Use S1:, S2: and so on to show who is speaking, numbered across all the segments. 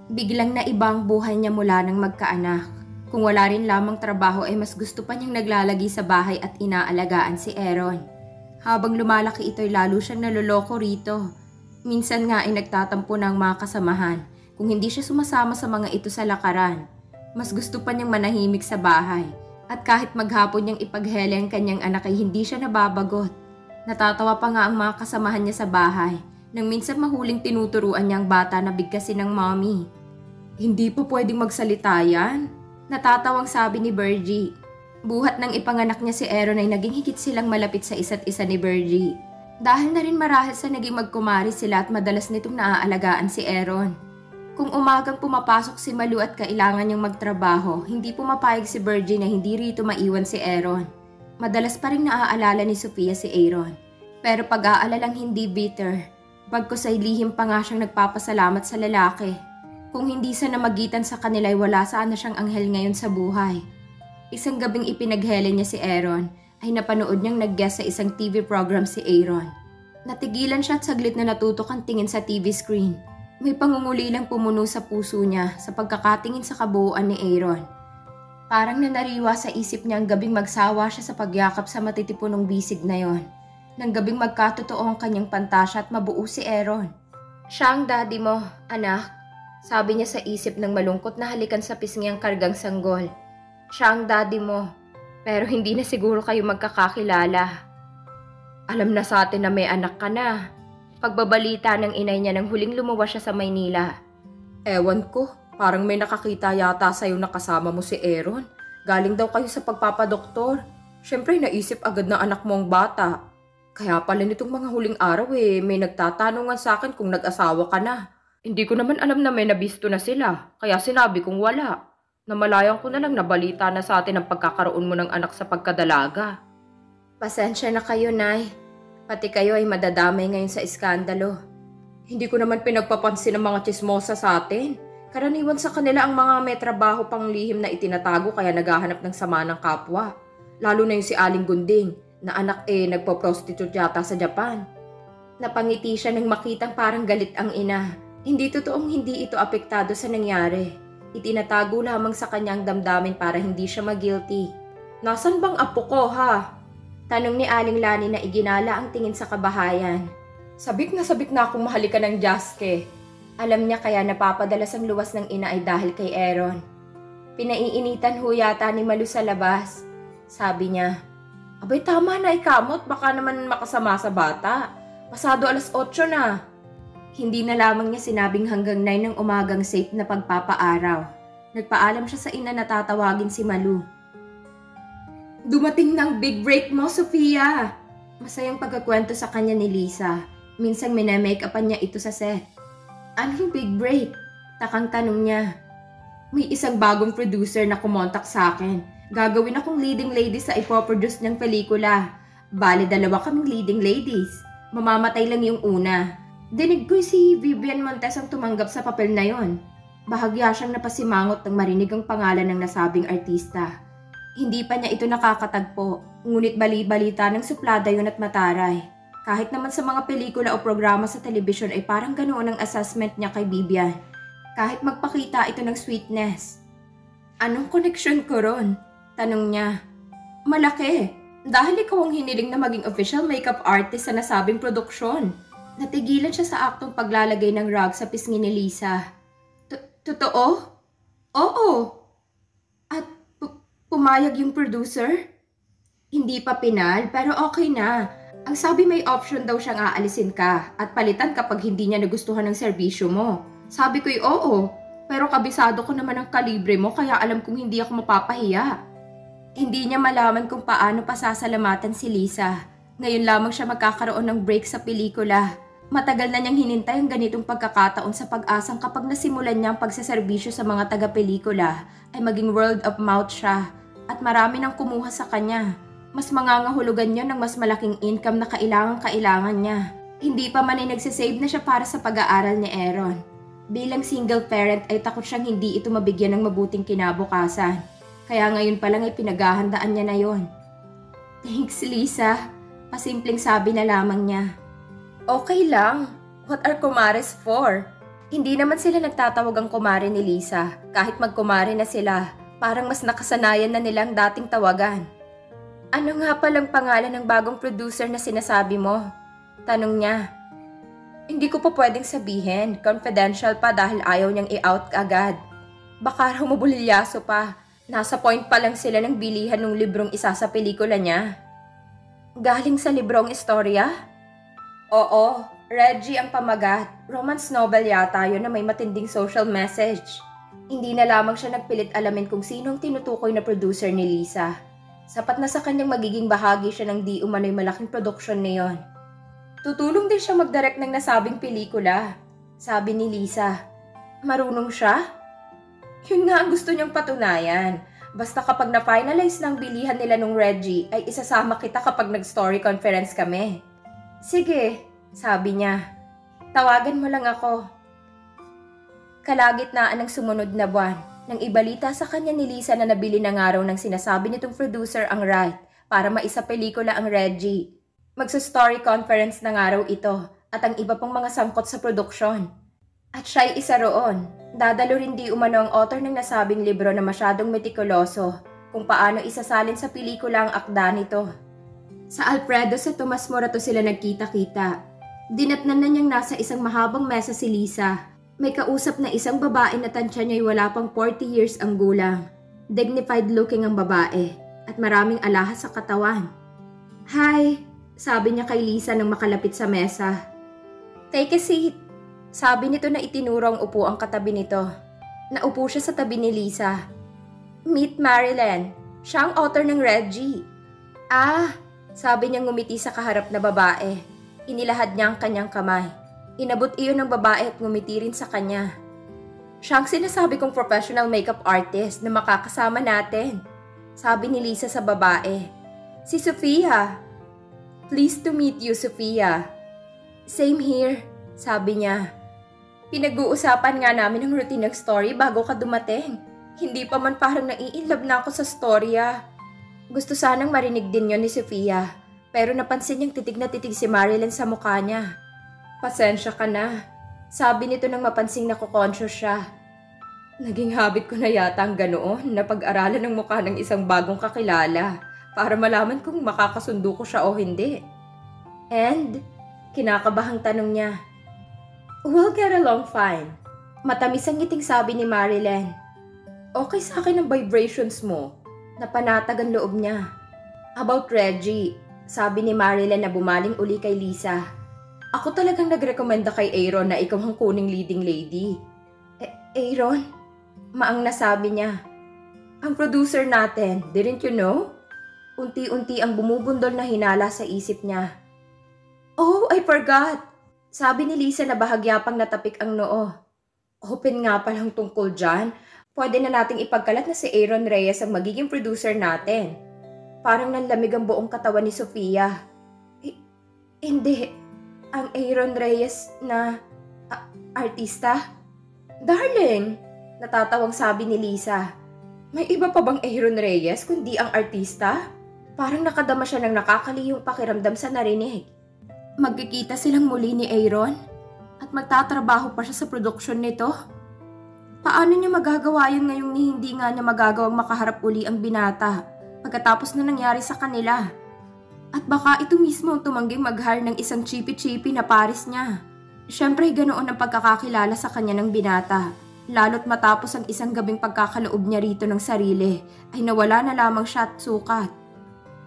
S1: Biglang naiba ang buhay niya mula nang magkaanak. Kung wala rin lamang trabaho ay mas gusto pa niyang naglalagi sa bahay at inaalagaan si Aaron. Habang lumalaki ito'y lalo siyang naloloko rito. Minsan nga ay nagtatampo ng mga kasamahan kung hindi siya sumasama sa mga ito sa lakaran. Mas gusto pa niyang manahimik sa bahay. At kahit maghapon niyang ipaghele ang kanyang anak ay hindi siya nababagot. Natatawa pa nga ang mga kasamahan niya sa bahay nang minsan mahuling tinuturuan niya ang bata na bigkasin ng mommy. Hindi pa pwedeng magsalita yan? Natatawang sabi ni Virgie. Buhat ng ipanganak niya si Aaron ay naging higit silang malapit sa isa't isa ni Virgie. Dahil na rin marahil sa naging magkumari sila at madalas nitong naaalagaan si Aaron. Kung umagang pumapasok si Malu at kailangan niyang magtrabaho, hindi pumapayag si Virgie na hindi rito maiwan si Aaron. Madalas pa rin naaalala ni Sofia si Aaron. Pero pag-aalalang hindi bitter, bagkus ay lihim pa nga siyang nagpapasalamat sa lalaki. Kung hindi sa namagitan sa kanila ay wala sana siyang anghel ngayon sa buhay. Isang gabing ipinaghele niya si Aaron ay napanood niyang nag-guest sa isang TV program si Aaron. Natigilan siya at saglit na natutok ang tingin sa TV screen. May pangungulilang pumuno sa puso niya sa pagkakatingin sa kabuuan ni Aaron. Parang nanariwa sa isip niya ang gabing magsawa siya sa pagyakap sa matitipunong bisig na yon. Nang gabing magkatotoo ang kanyang pantasya at mabuo si Aaron. Siya ang daddy mo, anak. Sabi niya sa isip ng malungkot na halikan sa pisngi ang kargang sanggol. Siya ang daddy mo, pero hindi na siguro kayo magkakakilala. Alam na sa atin na may anak ka na. Pagbabalita ng inay niya nang huling lumuwas siya sa Maynila. Ewan ko, parang may nakakita yata sa'yo na kasama mo si Aaron. Galing daw kayo sa pagpapadoktor. Siyempre naisip agad na anak mo ang bata. Kaya pala nitong mga huling araw may nagtatanungan sa akin kung nag-asawa ka na. Hindi ko naman alam na may nabisto na sila, kaya sinabi kong wala. Namalayan ko na lang na balita na sa atin ang pagkakaroon mo ng anak sa pagkadalaga. Pasensya na kayo, Nay. Pati kayo ay madadamay ngayon sa iskandalo. Hindi ko naman pinagpapansin ang mga tsismosa sa atin. Karaniwan sa kanila ang mga may trabaho pang lihim na itinatago kaya naghahanap ng sama ng kapwa. Lalo na yung si Aling Gunding, na anak nagpo-prostitute yata sa Japan. Napangiti siya nang makitang parang galit ang ina. Hindi totoong hindi ito apektado sa nangyari. Itinatago lamang sa kanyang damdamin para hindi siya mag-guilty. Nasaan bang apo ko, ha? Tanong ni Aling Lani na iginala ang tingin sa kabahayan. Sabik na akong mahalikan ng Jaske. Alam niya kaya napapadalas ang luwas ng ina ay dahil kay Aaron. Pinaiinitan ho yata ni Malu sa labas. Sabi niya, abay tama na ikamot, baka naman makasama sa bata. Pasado 8:00 na. Hindi na lamang niya sinabing hanggang 9 ng umagang safe na pagpapaaraw. Nagpaalam siya sa ina na tatawagin si Malu. Dumating ng big break mo, Sofia! Masayang pagkakwento sa kanya ni Lisa. Minsang minamake-upan niya ito sa set. Anong big break? Takang tanong niya. May isang bagong producer na kumontak sa akin. Gagawin akong leading lady sa ipoproduce niyang pelikula. Bale, 2 kaming leading ladies. Mamamatay lang yung una. Dinig ko si Vivian Montes ang tumanggap sa papel na yon. Bahagya siyang napasimangot nang marinig ang pangalan ng nasabing artista. Hindi pa niya ito nakakatagpo, ngunit bali-balita ng suplada yun at mataray. Kahit naman sa mga pelikula o programa sa telebisyon ay parang ganoon ang assessment niya kay Vivian. Kahit magpakita ito ng sweetness. Anong koneksyon ko ron? Tanong niya. Malaki, dahil ikaw ang hiniling na maging official makeup artist sa nasabing produksyon. Natigilan siya sa aktong paglalagay ng rug sa pisngi ni Lisa. Totoo? Oo. At pumayag yung producer? Hindi pa pinal, pero okay na. Ang sabi may option daw siyang aalisin ka at palitan kapag hindi niya nagustuhan ng serbisyo mo. Sabi ko'y oo, pero kabisado ko naman ang kalibre mo kaya alam kong hindi ako mapapahiya. Hindi niya malaman kung paano pasasalamatan si Lisa. Ngayon lamang siya magkakaroon ng break sa pelikula. Matagal na niyang hinintay ang ganitong pagkakataon sa pag-asang kapag nasimulan niya ang pagsaserbisyo sa mga taga-pelikula ay maging word of mouth siya at marami nang kumuha sa kanya. Mas mangangahulugan niya ng mas malaking income na kailangan niya. Hindi pa man ay nagsisave na siya para sa pag-aaral ni Aaron. Bilang single parent ay takot siyang hindi ito mabigyan ng mabuting kinabukasan. Kaya ngayon pa lang ay pinaghahandaan niya na yon. Thanks, Lisa. Pasimpleng sabi na lamang niya. Okay lang. What are kumares for? Hindi naman sila nagtatawag ang kumare ni Lisa. Kahit magkumare na sila, parang mas nakasanayan na nilang dating tawagan. Ano nga palang pangalan ng bagong producer na sinasabi mo? Tanong niya. Hindi ko pa pwedeng sabihin. Confidential pa dahil ayaw niyang i-out agad. Baka raw mabulilyaso pa. Nasa point pa lang sila ng bilihan ng librong isa sa pelikula niya. Galing sa librong istorya? Oo, Reggie ang pamagat. Romance novel yata yun na may matinding social message. Hindi na lamang siya nagpilit alamin kung sino ang tinutukoy na producer ni Lisa. Sapat na sa kanyang magiging bahagi siya ng di umano'y malaking produksyon na yon. Tutulong din siya mag-direct ng nasabing pelikula. Sabi ni Lisa. Marunong siya? Yun nga ang gusto niyang patunayan. Basta kapag na-finalize ng bilihan nila nung Reggie, ay isasama kita kapag nag-story conference kami. Sige, sabi niya. Tawagan mo lang ako. Kalagitnaan ng sumunod na buwan, nang ibalita sa kanya ni Lisa na nabili na nga raw ng sinasabi nitong producer ang right para maisa pelikula ang Reggie. Magsa-story conference na nga raw ito at ang iba pang mga sangkot sa produksyon. At siya'y isa roon. Dadalo rin di umano ang author ng nasabing libro na masyadong metikuloso kung paano isasalin sa pelikula ang akda nito. Sa Alfredo sa Tomas Morato sila nagkita-kita. Dinatnan na niyang nasa isang mahabang mesa si Lisa. May kausap na isang babae na tansya niya'y wala pang 40 years ang gulang. Dignified looking ang babae at maraming alahas sa katawan. Hi, sabi niya kay Lisa nang makalapit sa mesa. Take a seat. Sabi nito na itinuro ang upo ang katabi nito. Naupo siya sa tabi ni Lisa. Meet Marilyn. Siya ang author ng Reggie. Ah, sabi niya ngumiti sa kaharap na babae. Inilahad niya ang kanyang kamay. Inabot iyon ng babae at ngumiti rin sa kanya. Siya ang sinasabi kong professional makeup artist na makakasama natin. Sabi ni Lisa sa babae. Si Sofia. Pleased to meet you, Sofia. Same here, sabi niya. Pinag-uusapan nga namin ang routine ng story bago ka dumating. Hindi pa man parang nai-inlove na ako sa storya. Gusto sanang marinig din yon ni Sofia, pero napansin niyang titig na titig si Marilyn sa mukha niya. Pasensya ka na, sabi nito nang mapansing nako-conscious siya. Naging habit ko na yata ang ganoon na pag-aralan ng mukha ng isang bagong kakilala para malaman kung makakasundo ko siya o hindi. And, kinakabahang tanong niya. We'll get along fine. Matamis ang ngiting sabi ni Marilyn. Okay sa akin ang vibrations mo. Napanatag ang loob niya. About Reggie, sabi ni Marilyn na bumaling uli kay Lisa. Ako talagang nagrekomenda kay Aaron na ikaw ang kuning leading lady. Aaron? Maang nasabi niya. Ang producer natin, didn't you know? Unti-unti ang bumubundol na hinala sa isip niya. Oh, I forgot! Sabi ni Lisa na bahagya pang natapik ang noo. Open nga palang tungkol dyan. Pwede na nating ipagkalat na si Aaron Reyes ang magiging producer natin. Parang nanlamig ang buong katawan ni Sofia. Hindi. Ang Aaron Reyes na artista? Darling, natatawang sabi ni Lisa. May iba pa bang Aaron Reyes kundi ang artista? Parang nakadama siya ng nakakaliyong pakiramdam sa narinig. Magkikita silang muli ni Aaron at magtatrabaho pa siya sa produksyon nito. Paano niya magagawa yun ngayong hindi nga niya magagawang makaharap uli ang binata pagkatapos na nangyari sa kanila? At baka ito mismo ang tumangging mag-hire ng isang chipi-chipi na pares niya. Siyempre ganoon ang pagkakakilala sa kanya ng binata. Lalo't matapos ang isang gabing pagkakaloob niya rito ng sarili ay nawala na lamang siya at sukat.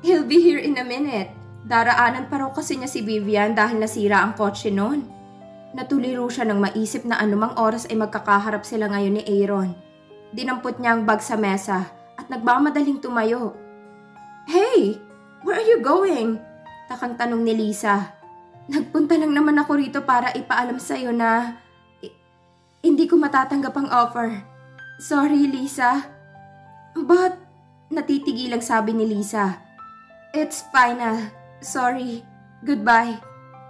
S1: He'll be here in a minute. Daraanan pa raw kasi niya si Vivian dahil nasira ang kotse noon. Natuliro siya nang maisip na anumang oras ay magkakaharap sila ngayon ni Aaron. Dinampot niya ang bag sa mesa at nagmamadaling tumayo. Hey! Where are you going? Takang tanong ni Lisa. Nagpunta lang naman ako rito para ipaalam sa'yo na hindi ko matatanggap ang offer. Sorry, Lisa. But, natitigilang sabi ni Lisa. It's final. Sorry. Goodbye.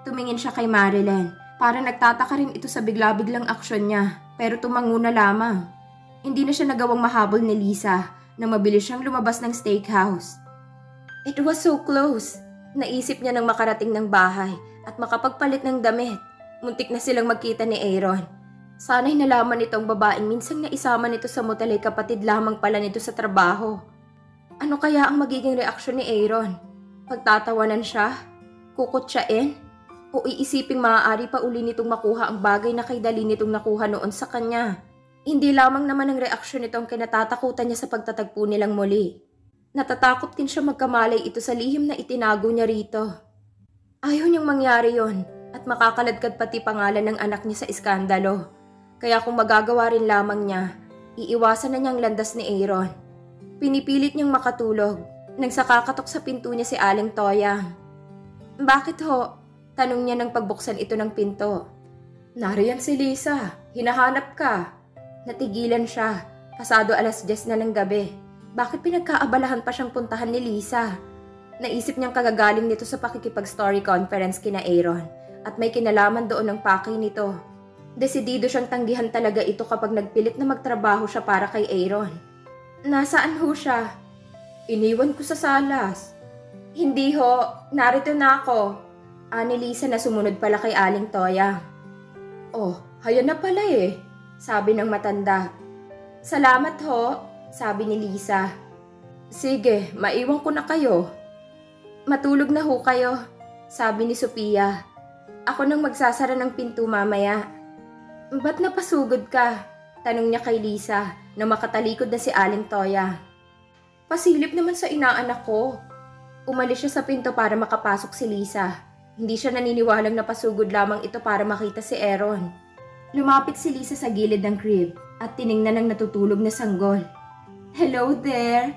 S1: Tumingin siya kay Marilyn. Parang nagtataka rin ito sa bigla-biglang aksyon niya, pero tumango na lamang. Hindi na siya nagawang mahabol ni Lisa na mabilis siyang lumabas ng steakhouse. It was so close. Naisip niya nang makarating ng bahay at makapagpalit ng damit. Muntik na silang magkita ni Aaron. Sana'y nalaman nitong babaeng minsang naisama nito sa motel ay kapatid lamang pala nito sa trabaho. Ano kaya ang magiging reaksyon ni Aaron? Pagtatawanan siya? Kukutsain? O iisiping maaari pa uli nitong makuha ang bagay na kay dali nitong nakuha noon sa kanya? Hindi lamang naman ang reaksyon nito ang kinatatakutan niya sa pagtatagpo nilang muli. Natatakot din siya magkamalay ito sa lihim na itinago niya rito. Ayaw niyang mangyari yon at makakaladkad pati pangalan ng anak niya sa iskandalo. Kaya kung magagawa rin lamang niya, iiwasan na niyang landas ni Aaron. Pinipilit niyang makatulog nang sakakatok sa pinto niya si Aling Toyang. Bakit ho? Tanong niya nang pagbuksan ito ng pinto. Nariyan si Lisa, hinahanap ka. Natigilan siya, pasado 10:10 na ng gabi. Bakit pinagkaabalahan pa siyang puntahan ni Lisa? Naisip niyang kagagaling nito sa pakikipag-story conference kina Aaron at may kinalaman doon ng pakay nito. Desidido siyang tanggihan talaga ito kapag nagpilit na magtrabaho siya para kay Aaron. Nasaan ho siya? Iniwan ko sa salas. Hindi ho, narito na ako. Ani Lisa na sumunod pala kay Aling Toya. Oh, hayan na pala eh, sabi ng matanda. Salamat ho, sabi ni Lisa. Sige, maiwan ko na kayo. Matulog na ho kayo, sabi ni Sofia. Ako nang magsasara ng pinto mamaya. Ba't napasugod ka? Tanong niya kay Lisa na makatalikod na si Aling Toya. Pasilip naman sa inaanak ko. Umalis siya sa pinto para makapasok si Lisa. Hindi siya naniniwalang napasugod lamang ito para makita si Aaron. Lumapit si Lisa sa gilid ng crib at tiningnan ng natutulog na sanggol. Hello there!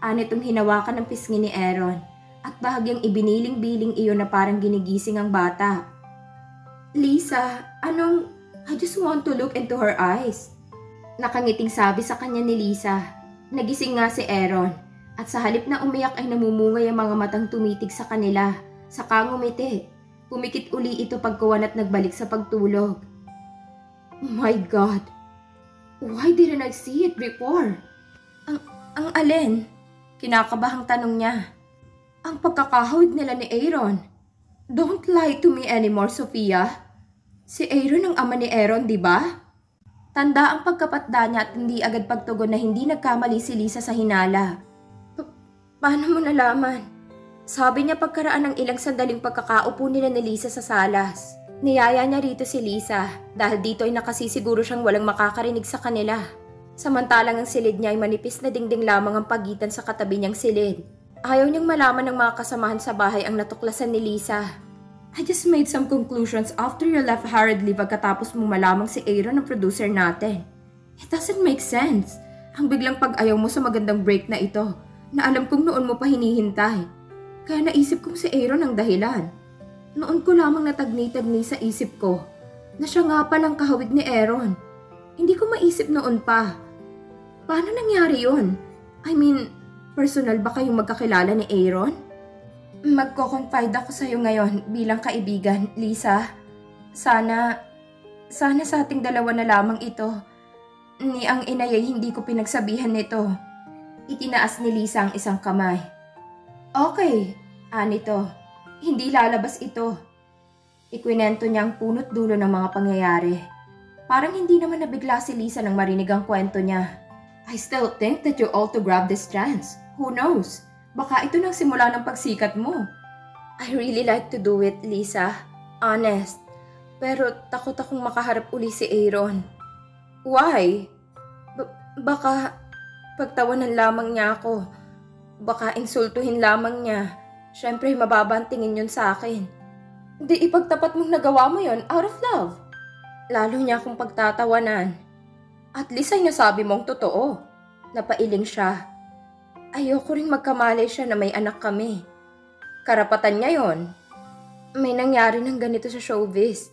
S1: Anitong hinawakan ng pisngi ni Aaron at bahagyang ibiniling-biling iyon na parang ginigising ang bata. Lisa, anong... I just want to look into her eyes. Nakangiting sabi sa kanya ni Lisa. Nagising nga si Aaron at sa halip na umiyak ay namumungay ang mga matang tumitig sa kanila. Saka ngumiti. Pumikit uli ito pagkuwan at nagbalik sa pagtulog. My God! Why didn't I see it before? Ang alin? Kinakabahang tanong niya. Ang pagkakahawig nila ni Aaron. Don't lie to me anymore, Sofia. Si Aaron ang ama ni Aaron, di ba? Tanda ang pagkapatda niya at hindi agad pagtugon na hindi nagkamali si Lisa sa hinala. Paano mo nalaman? Sabi niya pagkaraan ng ilang sandaling pagkakaupo nila ni Lisa sa salas. Niyaya niya rito si Lisa dahil dito ay nakasisiguro siyang walang makakarinig sa kanila. Samantalang ang silid niya ay manipis na dingding lamang ang pagitan sa katabi niyang silid. Ayaw niyang malaman ng mga kasamahan sa bahay ang natuklasan ni Lisa. I just made some conclusions after you left hurriedly pagkatapos mo malamang si Aaron ang producer natin. It doesn't make sense. Ang biglang pag-ayaw mo sa magandang break na ito na alam kong noon mo pa hinihintay. Kaya naisip kong si Aaron ang dahilan. Noon ko lamang natagni-tagni sa isip ko na siya nga palang kahawig ni Aaron. Hindi ko maisip noon pa. Paano nangyari yun? I mean, personal ba kayong magkakilala ni Aaron? Magko-confide ako sa iyo ngayon bilang kaibigan, Lisa. Sana sa ating dalawa na lamang ito. Ni ang inay ay hindi ko pinagsabihan nito. Itinaas ni Lisa ang isang kamay. Okay, anito. Hindi lalabas ito. Ikwinento niya ang punot dulo ng mga pangyayari. Parang hindi naman nabigla si Lisa nang marinig ang kwento niya. I still think that you ought to grab this chance. Who knows? Baka ito nang simula ng pagsikat mo. I really like to do it, Lisa. Honest. Pero takot akong makaharap uli si Aaron. Why? Baka pagtawanan lamang niya ako. Baka insultuhin lamang niya. Siyempre, mababa ang tingin yun sa akin. Di ipagtapat mong nagawa mo yun out of love. Lalo niya akong pagtatawanan. At least ay nasabi mong totoo. Napailing siya. Ayoko ring magkamalay siya na may anak kami. Karapatan niya yon. May nangyari ng ganito sa showbiz.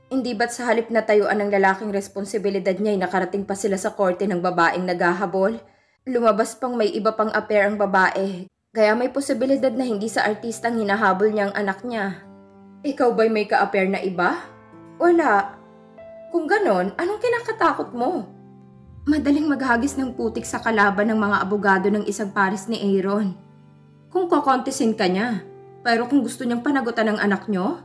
S1: Hindi ba't sa halip na tayuan ng lalaking responsibilidad niya ay nakarating pa sila sa korte ng babaeng naghahabol? Lumabas pang may iba pang affair ang babae. Kaya may posibilidad na hindi sa artistang hinahabol niya ang anak niya. Ikaw ba'y may ka-affair na iba? Wala. Kung ganon, anong kinakatakot mo? Madaling maghagis ng putik sa kalaban ng mga abogado ng isang pares ni Aaron. Kung kokontesin ka niya, pero kung gusto niyang panagutan ng anak niyo,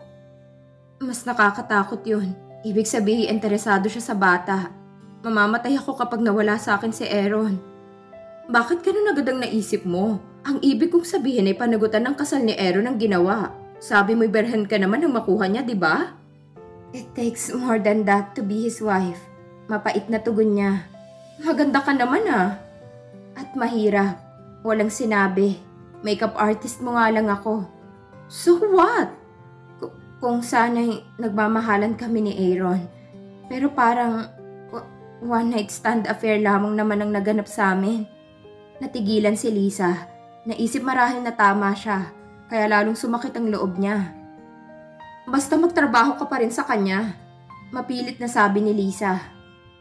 S1: mas nakakatakot yun. Ibig sabihin, interesado siya sa bata. Mamamatay ako kapag nawala sa akin si Aaron. Bakit ganun agad ang naisip mo? Ang ibig kong sabihin ay panagutan ng kasal ni Aaron ang ginawa. Sabi mo'y berhen ka naman nang makuha niya, di ba? It takes more than that to be his wife. Mapait na tugon niya. Maganda ka naman ah. At mahirap. Walang sinabi. Makeup artist mo nga lang ako. So what? Kung sana'y nagmamahalan kami ni Aaron. Pero parang one night stand affair lamang naman ang naganap sa amin. Natigilan si Lisa. Naisip marahil na tama siya. Kaya lalong sumakit ang loob niya. Basta magtrabaho ka pa rin sa kanya. Mapilit na sabi ni Lisa.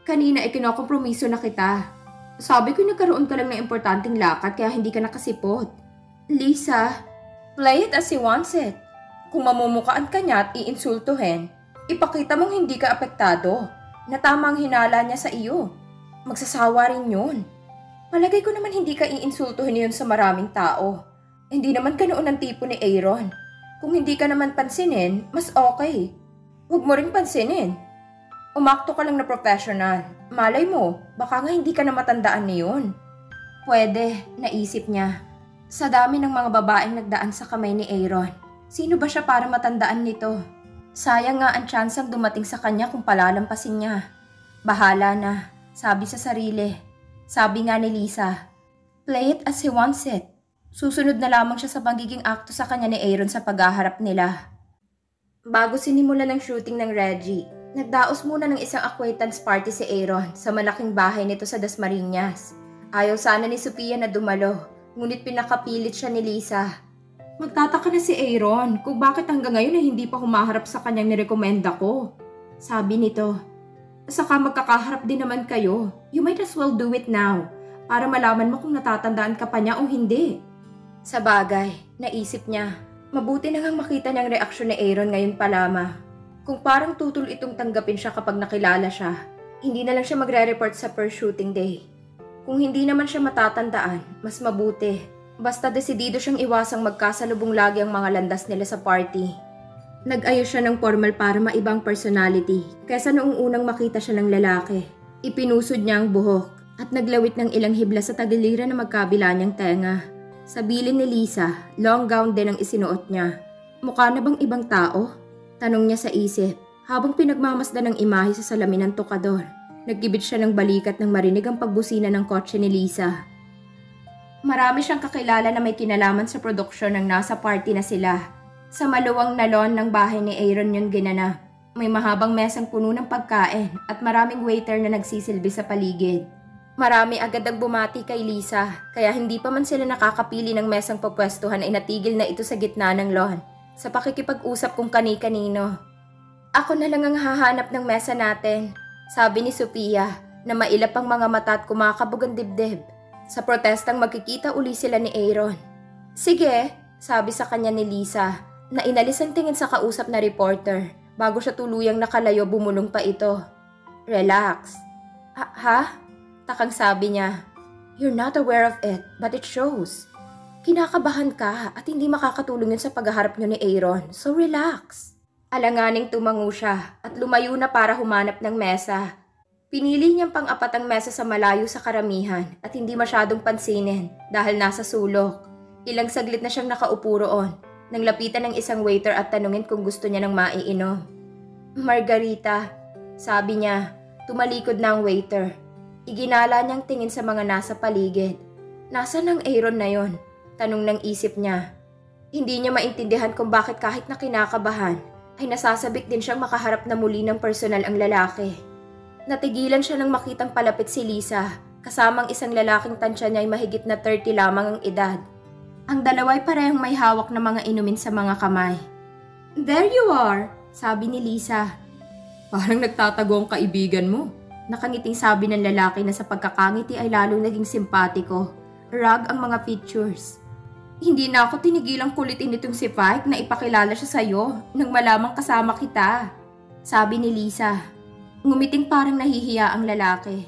S1: Kanina ay kinokompromiso na kita. Sabi ko nagkaroon ka lang ng importanteng lakad kaya hindi ka nakasipot. Lisa, play it as he wants it. Kung mamumukaan ka niya at iinsultuhin, ipakita mong hindi ka apektado na tama ang hinala niya sa iyo. Magsasawa rin yun. Palagay ko naman hindi ka iinsultuhin yun sa maraming tao. Hindi naman ka noon ang tipo ni Aaron. Kung hindi ka naman pansinin, mas okay. Huwag mo ring pansinin. Umakto ka lang na professional. Malay mo, baka nga hindi ka na matandaan niyon. Pwede, naisip niya. Sa dami ng mga babaeng nagdaan sa kamay ni Aaron, sino ba siya para matandaan nito? Sayang nga ang tsansang dumating sa kanya kung palalampasin niya. Bahala na, sabi sa sarili. Sabi nga ni Lisa, play it as he wants it. Susunod na lamang siya sa magiging akto sa kanya ni Aaron sa paghaharap nila. Bago sinimula ng shooting ng Reggie, nagdaos muna ng isang acquaintance party si Aaron sa malaking bahay nito sa Dasmariñas. Ayaw sana ni Sophia na dumalo, ngunit pinakapilit siya ni Lisa. Magtataka na si Aaron kung bakit hanggang ngayon ay hindi pa humaharap sa kanyang nirekomenda ko. Sabi nito, saka magkakaharap din naman kayo. You might as well do it now para malaman mo kung natatandaan ka pa niya o hindi. Sa bagay, naisip niya, mabuti na ngang makita niyang reaksyon ni Aaron ngayon pa lamang. Kung parang tutol itong tanggapin siya kapag nakilala siya, hindi na lang siya magre-report sa first shooting day. Kung hindi naman siya matatandaan, mas mabuti. Basta desidido siyang iwasang magkasalubong lagi ang mga landas nila sa party. Nag-ayos siya ng formal para maibang personality kaysa noong unang makita siya ng lalaki. Ipinusod niya ang buhok at naglawit ng ilang hibla sa tagiliran na magkabila niyang tenga. Sa bilin ni Lisa, long gown din ang isinuot niya. Mukha na bang ibang tao? Tanong niya sa isip habang pinagmamasdan ng imahe sa salamin ng tokador. Nagkibit siya ng balikat nang marinig ang pagbusina ng kotse ni Lisa. Marami siyang kakilala na may kinalaman sa produksyon ng nasa party na sila. Sa maluwang na lawn ng bahay ni Aaron yun ginanap. May mahabang mesang puno ng pagkain at maraming waiter na nagsisilbi sa paligid. Marami agad ang bumati kay Lisa, kaya hindi pa man sila nakakapili ng mesang papwestuhan ay natigil na ito sa gitna ng lawn, sa pakikipag-usap kung kani-kanino. Ako na lang ang hahanap ng mesa natin, sabi ni Sophia, na mailap ang mga mata at kumakabog ang dibdib. Sa protestang magkikita uli sila ni Aaron. Sige, sabi sa kanya ni Lisa, na inalis ang tingin sa kausap na reporter, bago siya tuluyang nakalayo bumulong pa ito. Relax. Ha? Takang sabi niya, you're not aware of it, but it shows. Kinakabahan ka at hindi makakatulong yun sa paghaharap niyo ni Aaron, so relax. Alanganing tumango siya at lumayo na para humanap ng mesa. Pinili niyang pang-apat ang mesa sa malayo sa karamihan at hindi masyadong pansinin dahil nasa sulok. Ilang saglit na siyang nakaupo roon nang lapitan ng isang waiter at tanungin kung gusto niya ng maiinom. Margarita, sabi niya, tumalikod na ang waiter. Iginala niyang tingin sa mga nasa paligid. Nasaan ang Aaron na yon? Tanong ng isip niya. Hindi niya maintindihan kung bakit kahit na kinakabahan, ay nasasabik din siyang makaharap na muli ng personal ang lalaki. Natigilan siya nang makitang palapit si Lisa, kasamang isang lalaking tansya niya ay mahigit na 30 lamang ang edad. Ang dalawa'y parehong may hawak na mga inumin sa mga kamay. There you are, sabi ni Lisa. Parang nagtatago ang kaibigan mo. Nakangiting sabi ng lalaki na sa pagkakangiti ay lalong naging simpatiko. Rag ang mga features. Hindi na ako tinigilang kulitin nitong si Fike na ipakilala siya sa'yo nang malamang kasama kita, sabi ni Lisa. Ngumiting parang nahihiya ang lalaki.